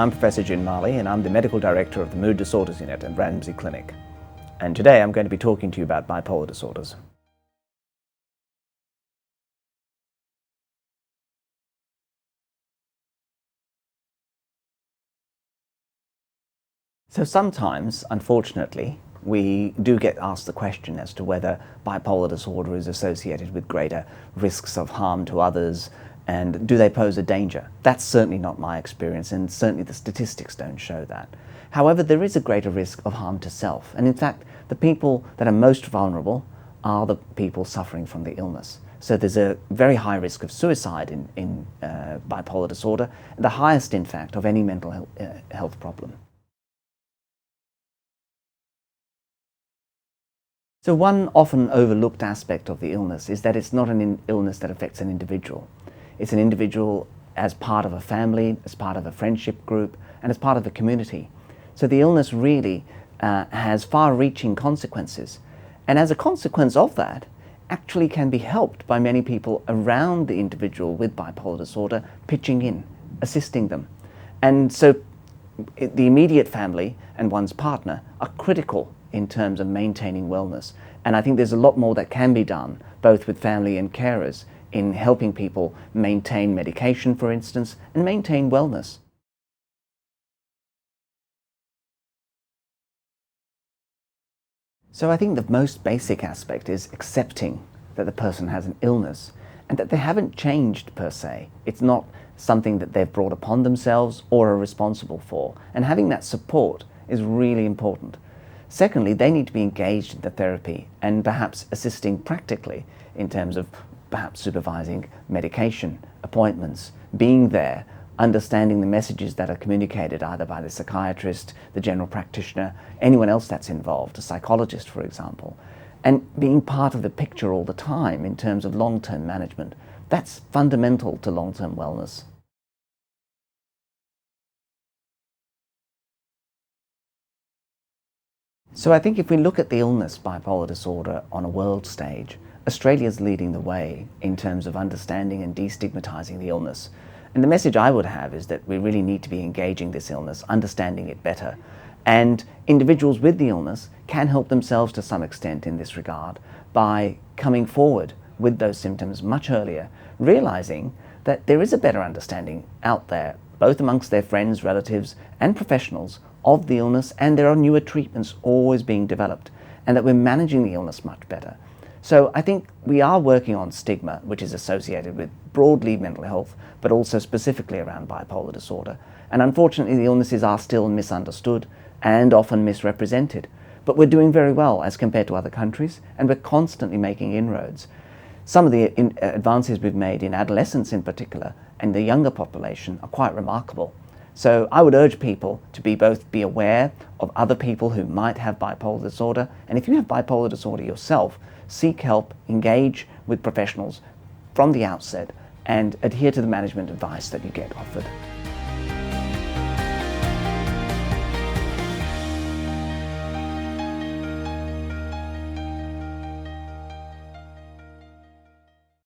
I'm Professor Jun Marley and I'm the Medical Director of the Mood Disorders Unit at Ramsay Clinic. And today I'm going to be talking to you about bipolar disorders. So sometimes, unfortunately, we do get asked the question as to whether bipolar disorder is associated with greater risks of harm to others, and do they pose a danger? That's certainly not my experience, and certainly the statistics don't show that. However, there is a greater risk of harm to self, and in fact, the people that are most vulnerable are the people suffering from the illness. So there's a very high risk of suicide in bipolar disorder, the highest, in fact, of any mental health problem. So one often overlooked aspect of the illness is that it's not an illness that affects an individual. It's an individual as part of a family, as part of a friendship group, and as part of a community. So the illness really has far-reaching consequences. And as a consequence of that, actually can be helped by many people around the individual with bipolar disorder pitching in, assisting them. And so the immediate family and one's partner are critical in terms of maintaining wellness. And I think there's a lot more that can be done, both with family and carers, in helping people maintain medication, for instance, and maintain wellness. So I think the most basic aspect is accepting that the person has an illness and that they haven't changed per se. It's not something that they've brought upon themselves or are responsible for. And having that support is really important. Secondly, they need to be engaged in the therapy and perhaps assisting practically in terms of perhaps supervising medication, appointments, being there, understanding the messages that are communicated either by the psychiatrist, the general practitioner, anyone else that's involved, a psychologist, for example, and being part of the picture all the time in terms of long-term management. That's fundamental to long-term wellness. So I think if we look at the illness bipolar disorder on a world stage, Australia's leading the way in terms of understanding and destigmatizing the illness. And the message I would have is that we really need to be engaging this illness, understanding it better. And individuals with the illness can help themselves to some extent in this regard by coming forward with those symptoms much earlier, realizing that there is a better understanding out there, both amongst their friends, relatives, and professionals of the illness, and there are newer treatments always being developed, and that we're managing the illness much better. So I think we are working on stigma, which is associated with broadly mental health, but also specifically around bipolar disorder. And unfortunately, the illnesses are still misunderstood and often misrepresented. But we're doing very well as compared to other countries, and we're constantly making inroads. Some of the advances we've made in adolescents in particular, and the younger population, are quite remarkable. So I would urge people to be aware of other people who might have bipolar disorder, and if you have bipolar disorder yourself, seek help, engage with professionals from the outset, and adhere to the management advice that you get offered.